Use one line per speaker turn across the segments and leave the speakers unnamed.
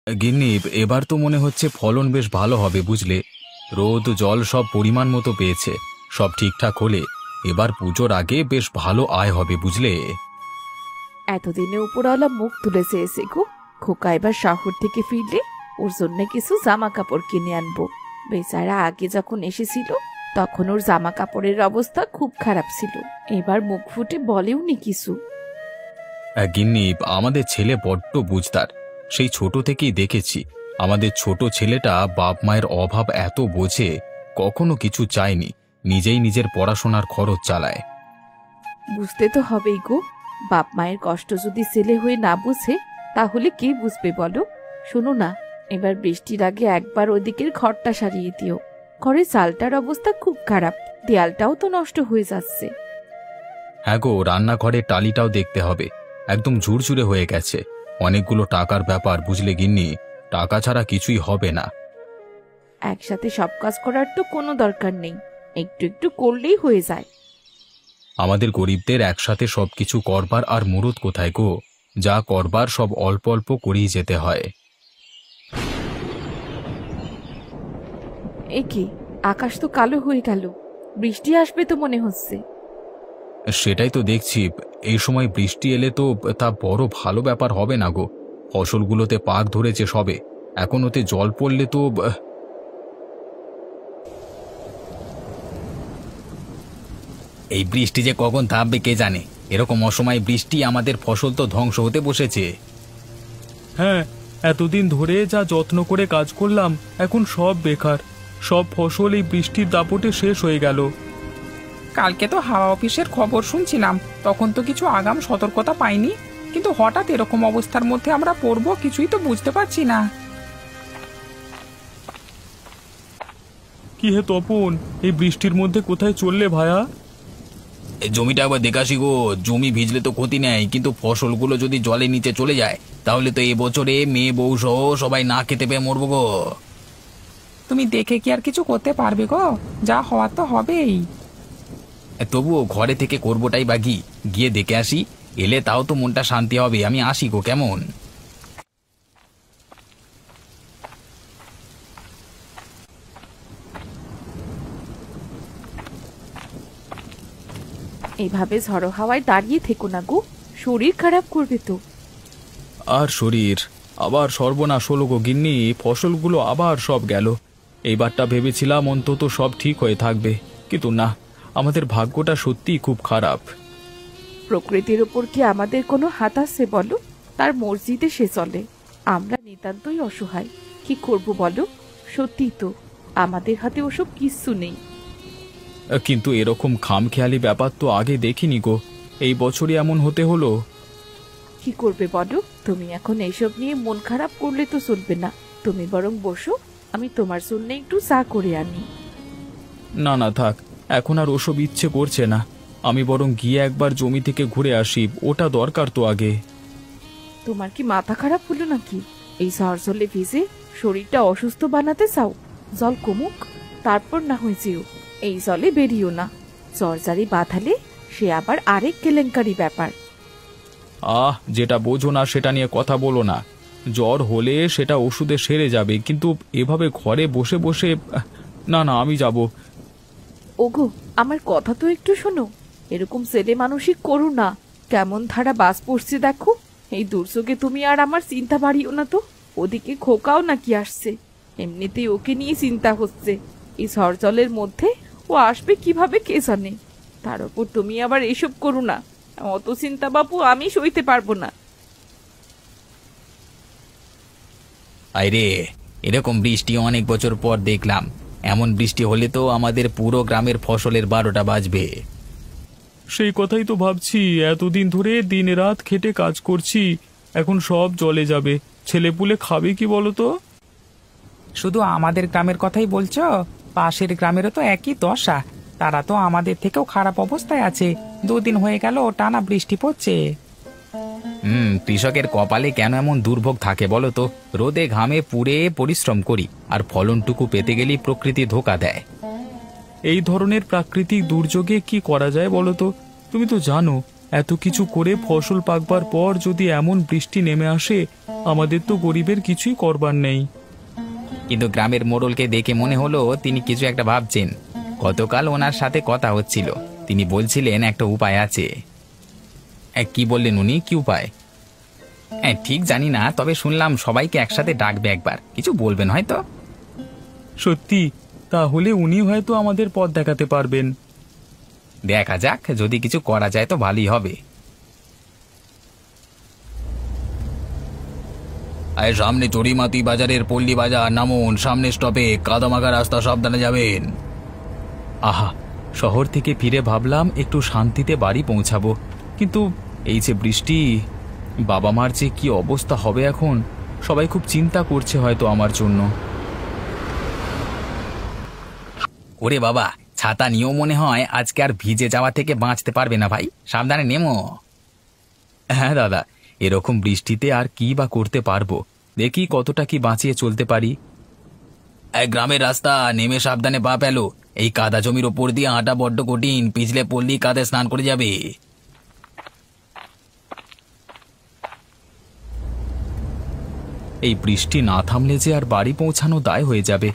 গিন্নি, এবার তো মনে হচ্ছে ফলন বেশ ভালো হবে বুঝলে। রোদ জল সব পরিমাণ মতো পেয়েছে। সব ঠিকঠাক হলে এবার পুজোর আগে বেশ ভালো আয় হবে বুঝলে।
এতদিনে উপরওয়ালা মুখ তুলেছে এসে গো। খোকা এবার শহর থেকে ফিরলে ওর জন্য কিছু জামা কাপড় কিনে আনবো। বেচারা আগে যখন এসেছিল তখন ওর জামা কাপড়ের অবস্থা খুব খারাপ ছিল। এবার মুখ ফুটে বলেও নি কিছু।
গিন্নি, আমাদের ছেলে বড্ড বুঝদার। সেই ছোট থেকেই দেখেছি আমাদের ছোট ছেলেটা বাপ মায়ের অভাব এত বোঝে, কখনো কিছু চায়নি, নিজেই নিজের পড়াশোনার খরচ চালায়।
বুঝতে তো হবেই গো। বাপ মায়ের কষ্ট যদি ছেলে হয়ে না বুঝে তাহলে কে বুঝবে বলো। শোনো না, এবার বৃষ্টির আগে একবার ওদিকের ঘরটা সারিয়ে দিও। ঘরের চালটার অবস্থা খুব খারাপ, দেয়ালটাও তো নষ্ট হয়ে যাচ্ছে।
হ্যাঁ গো, রান্নাঘরের টালিটাও দেখতে হবে, একদম ঝুরঝুরে হয়ে গেছে। অনেকগুলো টাকার ব্যাপার বুঝলে গিন্নি, টাকা ছাড়া কিছুই হবে না।
একসাথে সব কাজ করার তো কোনো দরকার নেই, একটু একটু করলেই হয়ে যায়।
আমাদের গরিবদের একসাথে সবকিছু করবার আর মুরুদ কোথায় গো? যা করবার সব অল্প অল্প করেই যেতে হয়।
এ কি, আকাশ তো কালো হয়ে গেল, বৃষ্টি আসবে তো মনে হচ্ছে।
সেটাই তো দেখছি, এই সময় বৃষ্টি এলে তো তা বড় ভালো ব্যাপার হবে না গো। ফসলগুলোতে পাক ধরেছে সবে, এখন ওতে জল পড়লে তো এই বৃষ্টি যে কখন থামবে কে জানে। এরকম অসময়ে বৃষ্টি আমাদের ফসল তো ধ্বংস হতে বসেছে।
হ্যাঁ, এতদিন ধরে যা যত্ন করে কাজ করলাম এখন সব বেকার। সব ফসল এই বৃষ্টির দাপটে শেষ হয়ে গেল।
কালকে তো হাওয়া অফিসের খবর শুনছিলাম, তখন তো কিছু আগাম সতর্কতা পাইনি, কিন্তু হঠাৎ এরকম অবস্থার মধ্যে আমরা পড়বো কিছুই তো বুঝতে পারছি না।
কি হে তপন, এই বৃষ্টির মধ্যে কোথায় চললে ভায়া?
জমিটা একবার দেখাসি গো। জমি ভিজলে তো ক্ষতি নেই, কিন্তু ফসলগুলো যদি জলের নিচে চলে যায় তাহলে তো এবছরে মেয়ে বউ সহ সবাই না খেতে পেয়ে মরবো গো।
তুমি দেখে কি আর কিছু করতে পারবে গো? যা হওয়ার তো হবেই।
তবুও ঘরে থেকে করবোটাই বা কি, গিয়ে দেখে আসি। এলে তাও তো মনটা শান্তি হবে। আমি আসি গো, কেমন?
এইভাবে ঝড়ো হাওয়ায় দাঁড়িয়ে থেকো না গো, শরীর খারাপ করবে তো।
আর শরীর আবার সর্বনাশ হলো গো গিন্নি, ফসলগুলো আবার সব গেল। এইবারটা ভেবেছিলাম অন্তত সব ঠিক হয়ে থাকবে, কিন্তু না, আমাদের ভাগ্যটা সত্যিই খুব খারাপ।
প্রকৃতির ওপর কি আমাদের কোনো হাত আছে বলো? তার মর্জিতে সে চলে। আমরা নিতান্তই অসহায়, কি করব বলো? সত্যি তো, আমাদের হাতে ওসব কিচ্ছু নেই।
কিন্তু এরকম খামখেয়ালি ব্যাপার তো আগে দেখিনি গো, এই বছরই এমন হতে হলো।
কি করবে বলো? তুমি এখন এইসব নিয়ে মন খারাপ করলে তো চলবে না। তুমি বরং বসো, আমি তোমার জন্য একটু চা করে আনি।
না না থাক, এখন আর ওসব ইচ্ছে করছে না। আমি বরং গিয়ে একবার জমি থেকে ঘুরে আসি, ওটা দরকার তো আগে।
তোমার কি মাথা খারাপ হলো নাকি? এই ঝড় জলে ভিজে শরীরটা অসুস্থ বানাতে চাও? জল কমুক, তারপর না হয় যেও। এই জলে বেরিও না, জ্বরজারি বাঁধালে সে আবার আরেক কেলেঙ্কারি ব্যাপার।
যেটা বোঝো না সেটা নিয়ে কথা বলো না। জ্বর হলে সেটা ওষুধে সেরে যাবে, কিন্তু এভাবে ঘরে বসে বসে না না, আমি যাব।
ওগো, আমার কথা তো একটু শোনো। এরকম ছেলে মানুষই করো না। কেমন ধারা বাস পড়ছে দেখো। এই দুর্যোগে তুমি আর আমার চিন্তা বাড়িও না তো। ওদিকে খোকাও নাকি আসছে, এমনিতেই ওকে নিয়ে চিন্তা হচ্ছে। এই ঝড় জলের মধ্যে ও আসবে কিভাবে কে জানে। তার উপর তুমি আবার এসব করো না। অত চিন্তা বাপু আমি সইতে পারবো না।
আরে, এরকম বৃষ্টি অনেক বছর পর দেখলাম। এমন বৃষ্টি হলে তো আমাদের পুরো গ্রামের ফসলের 12টা বাজবে।
সেই কথাই তো ভাবছি, এতদিন ধরে দিন রাত খেটে কাজ করছি, এখন সব জলে যাবে। ছেলেপুলে খাবে কি বলো তো?
শুধু আমাদের গ্রামের কথাই বলছো? পাশের গ্রামেরও তো একই দশা, তারা তো আমাদের থেকেও খারাপ অবস্থায় আছে। 2 দিন হয়ে গেল টানা বৃষ্টি পড়ছে।
কৃষকের কপালে কেন এমন দুর্ভোগ থাকে বলো তো? রোদে ঘামে পুড়ে পরিশ্রম করি, আর ফলনটুকু পেতে গেলেই প্রকৃতি ধোঁকা দেয়।
এই ধরনের প্রাকৃতিক দুর্যোগে কি করা যায় বলো তো? তুমি তো জানো এত কিছু করে ফসল পাকবার পর যদি এমন বৃষ্টি নেমে আসে, আমাদের তো গরিবের কিছুই করবার নেই।
কিন্তু গ্রামের মোড়লকে দেখে মনে হলো তিনি কিছু একটা ভাবছেন। গতকাল ওনার সাথে কথা হচ্ছিল, তিনি বলছিলেন একটা উপায় আছে। কি বললেন উনি, কি উপায়? ঠিক জানি না, তবে শুনলাম সবাইকে একসাথে ডাকবে একবার, কিছু বলবেন হয়তো।
সত্যি? তাহলে উনি হয়তো আমাদের পথ দেখাতে পারবেন।
দেখা যাক, যদি কিছু করা যায় তো ভালোই হবে।
আরে সামনে চড়িমাতি বাজারের পল্লী বাজার, নামুন, সামনে স্টপে, কাদামাখা রাস্তা, সাবধানে যাবেন।
আহা, শহর থেকে ফিরে ভাবলাম একটু শান্তিতে বাড়ি পৌঁছাবো, কিন্তু এই যে বৃষ্টি, বাবা মার যে কি অবস্থা হবে এখন, সবাই খুব চিন্তা করছে হয়তো আমার জন্য।
ওরে বাবা, ছাতা নিয়েও মনে হয় আজকে আর ভিজে যাওয়া থেকে বাঁচতে পারবে না ভাই, সাবধানে নেমো।
হ্যাঁ দাদা, এরকম বৃষ্টিতে আর কি বা করতে পারবো, দেখি কতটা কি বাঁচিয়ে চলতে পারি।
গ্রামের রাস্তা, নেমে সাবধানে পা ফেলো। এই কাদা জমির ওপর দিয়ে হাঁটা বড্ড কঠিন, পিছলে পড়লি কাদে স্নান করে যাবে।
এই বৃষ্টি না থামলে যে আর বাড়ি পৌঁছানো দায় হয়ে যাবে।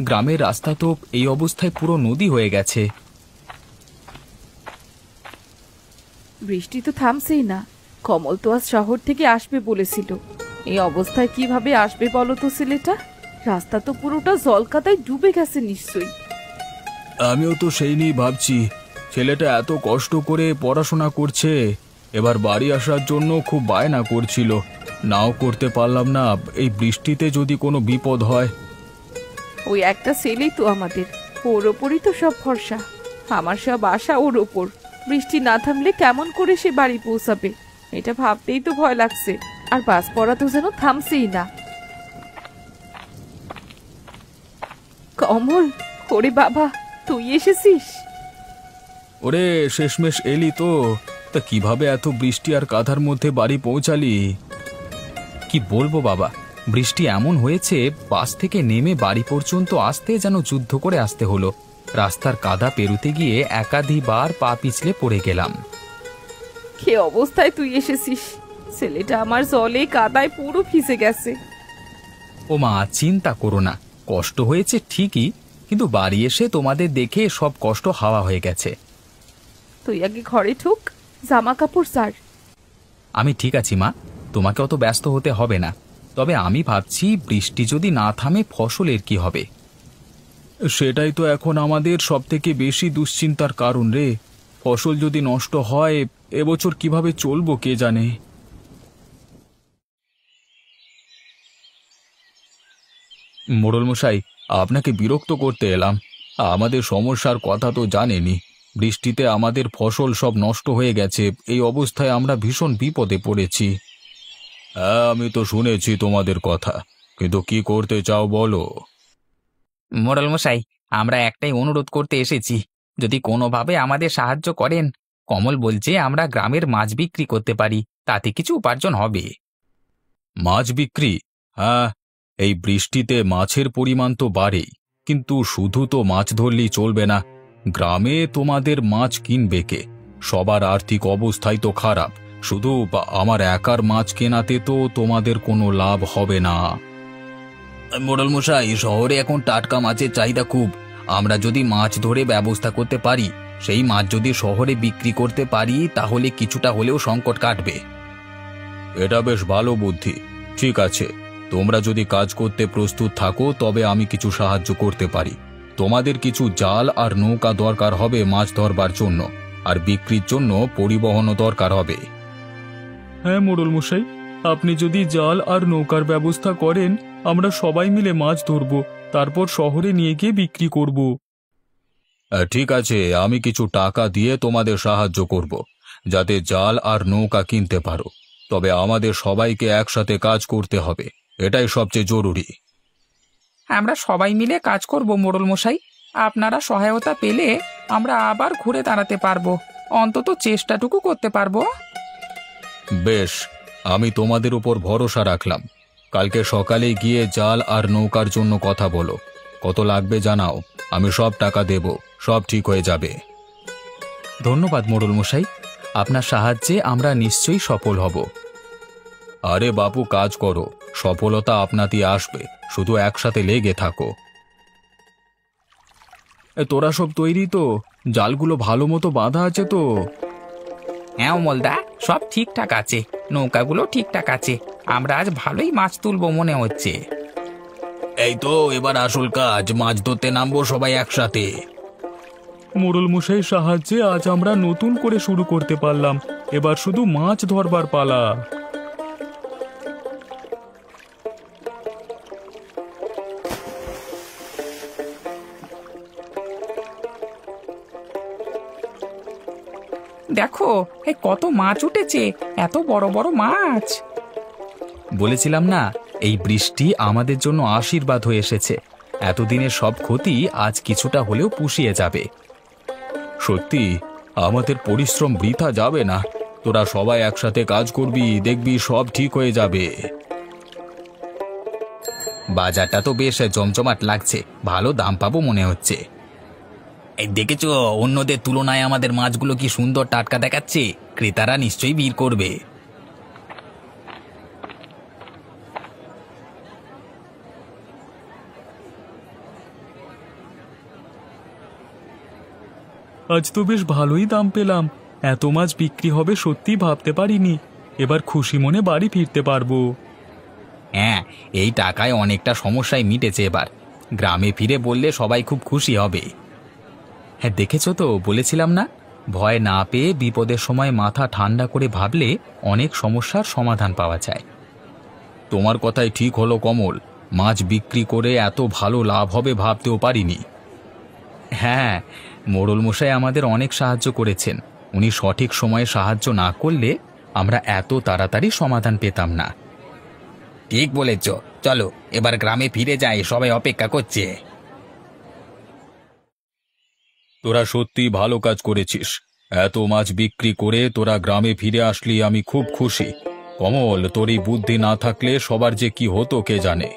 গ্রামের রাস্তা তো এই অবস্থায় পুরো নদী হয়ে গেছে।
বৃষ্টি তো থামছেই না। কমল তো আজ শহর থেকে আসবে বলেছিল। এই অবস্থায় কিভাবে আসবে বলো তো ছেলেটা? রাস্তা তো পুরোটা জলকাদায় ডুবে গেছে নিশ্চয়ই।
আমিও তো সেই নিয়ে ভাবছি, ছেলেটা এত কষ্ট করে পড়াশোনা করছে, এবার বাড়ি আসার জন্য খুব বায়না করছিল, নাও করতে পারলাম না। এই বৃষ্টিতে যদি কোনো বিপদ হয়।
ওই একটা ছেলেই তো আমাদের, ওর ওপরই তো সব ভরসা। আমার সব আশা ওর ওপর। বৃষ্টি না থামলে কেমন করে সে বাড়ি পৌঁছাবে, এটা ভাবতেই তো ভয় লাগছে। আর বাস পড়া তো যেন থামছেই না। কমল, ওরে বাবা, তুই এসেছিস?
ওরে, শেষমেশ এলি তো। তা কিভাবে এত বৃষ্টি আর কাদার মধ্যে বাড়ি পৌঁছালি? কি বলবো বাবা, বৃষ্টি এমন হয়েছে, বাস থেকে নেমে বাড়ি পর্যন্ত আসতে যেন যুদ্ধ করে আসতে হলো। রাস্তার কাদা পেরুতে গিয়ে একাধিবার পা পিছলে পড়ে গেলাম।
কি অবস্থায় তুই এসেছিস? ছেলেটা আমার জলে কাদায় পুরো ভিজে গেছে।
ও মা, চিন্তা করো না, কষ্ট হয়েছে ঠিকই, কিন্তু বাড়ি এসে তোমাদের দেখে সব কষ্ট হাওয়া হয়ে গেছে।
তুই আগে ঘরে ঢুক, জামা কাপড় ছাড়।
আমি ঠিক আছি মা, তোমাকে অত ব্যস্ত হতে হবে না। তবে আমি ভাবছি, বৃষ্টি যদি না থামে ফসলের কি হবে? সেটাই তো এখন আমাদের সবথেকে বেশি দুশ্চিন্তার কারণ রে। ফসল যদি নষ্ট হয়, এবছর কিভাবে চলবো কে জানে। মোড়ল মশাই, আপনাকে বিরক্ত করতে এলাম। আমাদের সমস্যার কথা তো জানেনই। বৃষ্টিতে আমাদের ফসল সব নষ্ট হয়ে গেছে, এই অবস্থায় আমরা ভীষণ বিপদে পড়েছি। হ্যাঁ, আমি তো শুনেছি তোমাদের কথা, কিন্তু কি করতে চাও বলো।
মোড়ল মশাই, আমরা একটাই অনুরোধ করতে এসেছি, যদি কোনোভাবে আমাদের সাহায্য করেন। কমল বলছে আমরা গ্রামের মাছ বিক্রি করতে পারি, তাতে কিছু উপার্জন হবে।
মাছ বিক্রি? হ্যাঁ, এই বৃষ্টিতে মাছের পরিমাণ তো বাড়েই, কিন্তু শুধু তো মাছ ধরলেই চলবে না। গ্রামে তোমাদের মাছ কিনবে কে? সবার আর্থিক অবস্থাই তো খারাপ। শুধু আমার একার মাছ কেনাতে তো তোমাদের কোনো লাভ হবে না।
মোড়ল মশাই, শহরে এখন টাটকা মাছের চাহিদা খুব। আমরা যদি মাছ ধরে ব্যবস্থা করতে পারি, সেই মাছ যদি শহরে বিক্রি করতে পারি, তাহলে কিছুটা হলেও সংকট কাটবে।
এটা বেশ ভালো বুদ্ধি। ঠিক আছে, তোমরা যদি কাজ করতে প্রস্তুত থাকো, তবে আমি কিছু সাহায্য করতে পারি। তোমাদের কিছু জাল আর নৌকা দরকার হবে মাছ ধরবার জন্য, আর বিক্রির জন্য পরিবহনও দরকার হবে। হ্যাঁ মোড়ল মশাই, আপনি যদি জাল আর নৌকার ব্যবস্থা করেন, আমরা সবাই মিলে মাছ ধরব, তারপর শহরে নিয়ে গিয়ে বিক্রি করব। ঠিক আছে, আমি কিছু টাকা দিয়ে তোমাদের সাহায্য করব, যাতে জাল আর নৌকা কিনতে পারো। তবে আমাদের সবাইকে একসাথে কাজ করতে হবে, এটাই সবচেয়ে জরুরি।
আমরা সবাই মিলে কাজ করব মোড়ল মশাই। আপনারা সহায়তা পেলে আমরা আবার ঘুরে দাঁড়াতে পারবো, অন্তত চেষ্টাটুকু করতে পারবো।
বেশ, আমি তোমাদের উপর ভরসা রাখলাম। কালকে সকালে গিয়ে জাল আর নৌকার জন্য কথা বলো। কত লাগবে জানাও, আমি সব টাকা দেব, সব ঠিক হয়ে যাবে। ধন্যবাদ মোড়ল মশাই,
আপনার সাহায্যে আমরা নিশ্চয়ই সফল হব। আরে বাপু, কাজ করো, সফলতা আপনাতেই আসবে, শুধু একসাথে লেগে থাকো। তোরা সব তৈরি তো? জালগুলো ভালো মতো বাঁধা আছে তো?
হ্যাঁ অমলদা, সব ঠিকঠাক আছে, নৌকাগুলো ঠিকঠাক আছে। আমরা আজ ভালোই মাছ তুলবো মনে হচ্ছে।
এই তো এবার আসল কাজ, মাছ ধরতে নামবো সবাই একসাথে।
মোড়ল মশাইয়ের সাহায্যে আজ আমরা নতুন করে শুরু করতে পারলাম। এবার শুধু মাছ ধরবার পালা।
দেখো এই কত মাছ উঠেছে, এত বড় বড় মাছ।
বলেছিলাম না, এই বৃষ্টি আমাদের জন্য আশীর্বাদ হয়ে এসেছে। এতদিনের সব ক্ষতি আজ কিছুটা হলেও পুষিয়ে যাবে। সত্যি আমাদের পরিশ্রম বৃথা যাবে না। তোরা সবাই একসাথে কাজ করবি, দেখবি সব ঠিক হয়ে যাবে।
বাজারটা তো বেশ জমজমাট লাগছে, ভালো দাম পাবো মনে হচ্ছে। এই দেখেছো, অন্যদের তুলনায় আমাদের মাছগুলো কি সুন্দর টাটকা দেখাচ্ছে। ক্রেতারা নিশ্চয়ই ভিড় করবে।
আজ তো বেশ ভালোই দাম পেলাম। এত মাছ বিক্রি হবে সত্যি ভাবতে পারিনি। এবার খুশি মনে বাড়ি ফিরতে পারবো।
হ্যাঁ, এই টাকায় অনেকটা সমস্যায় মিটেছে। এবার গ্রামে ফিরে বললে সবাই খুব খুশি হবে।
হ্যাঁ, দেখেছো তো, বলেছিলাম না, ভয় না পেয়ে বিপদের সময় মাথা ঠান্ডা করে ভাবলে অনেক সমস্যার সমাধান পাওয়া যায়। তোমার কথাই ঠিক হলো কমল, মাছ বিক্রি করে এত ভালো লাভ হবে ভাবতেও পারিনি। হ্যাঁ, মোড়ল মশাই আমাদের অনেক সাহায্য করেছেন। উনি সঠিক সময়ে সাহায্য না করলে আমরা এত তাড়াতাড়ি সমাধান পেতাম না।
ঠিক বলেছ, চলো এবার গ্রামে ফিরে যাই, সবাই অপেক্ষা করছে।
তোরা সত্যি ভালো কাজ করেছিস। এত মাছ বিক্রি করে তোরা গ্রামে ফিরে আসলি, আমি খুব খুশি। কমল, তোর এই বুদ্ধি না থাকলে সবার যে কি হতো কে জানে।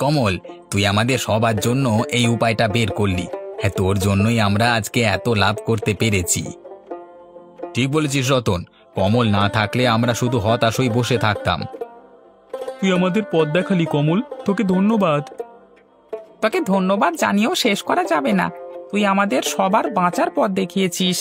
কমল, তুই আমাদের সবার জন্য এই উপায়টা বের করলি। হ্যাঁ, তোর জন্যই আমরা আজকে এত লাভ করতে পেরেছি।
ঠিক বলেছিস রতন, কমল না থাকলে আমরা শুধু হতাশ হয়ে বসে থাকতাম।
তুই আমাদের পথ দেখালি কমল, তোকে ধন্যবাদ।
তোকে ধন্যবাদ জানিয়েও শেষ করা যাবে না। তুই আমাদের সবার বাঁচার পথ দেখিয়েছিস।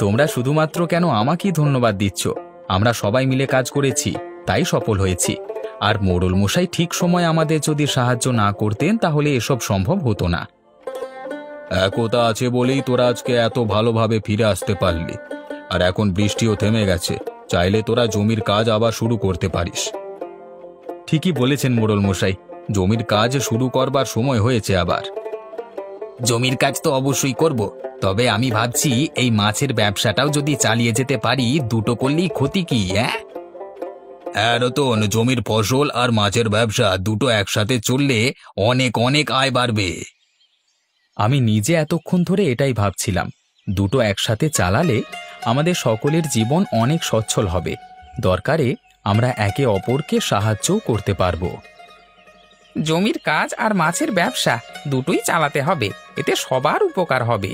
তোমরা শুধুমাত্র কেন আমাকেই ধন্যবাদ দিচ্ছ? আমরা সবাই মিলে কাজ করেছি, তাই সফল হয়েছি। আর মোড়ল মশাই ঠিক সময় আমাদের যদি সাহায্য না করতেন তাহলে এসব সম্ভব হতো না। একতা আছে বলেই তোরা আজকে এত ভালোভাবে ফিরে আসতে পারলি। আর এখন বৃষ্টিও থেমে গেছে, চাইলে তোরা জমির কাজ আবার শুরু করতে পারিস। ঠিকই বলেছেন মোড়ল মশাই, জমির কাজ শুরু করবার সময় হয়েছে আবার।
জমির কাজ তো অবশ্যই করব, তবে আমি ভাবছি এই মাছের ব্যবসাটাও যদি চালিয়ে যেতে পারি, দুটো করলেই ক্ষতি কি?
হ্যাঁ রতন, জমির ফসল আর মাছের ব্যবসা দুটো একসাথে চললে অনেক অনেক আয় বাড়বে। আমি নিজে এতক্ষণ ধরে এটাই ভাবছিলাম। দুটো একসাথে চালালে আমাদের সকলের জীবন অনেক সচ্ছল হবে। দরকারে আমরা একে অপরকে সাহায্যও করতে পারবো।
জমির কাজ আর মাছের ব্যবসা দুটোই চালাতে হবে, এতে সবার উপকার হবে।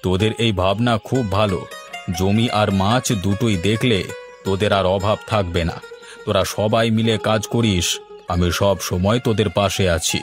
তোদের এই ভাবনা খুব ভালো। জমি আর মাছ দুটোই দেখলে তোদের আর অভাব থাকবে না। তোরা সবাই মিলে কাজ করিস, আমি সব সময় তোদের পাশে আছি।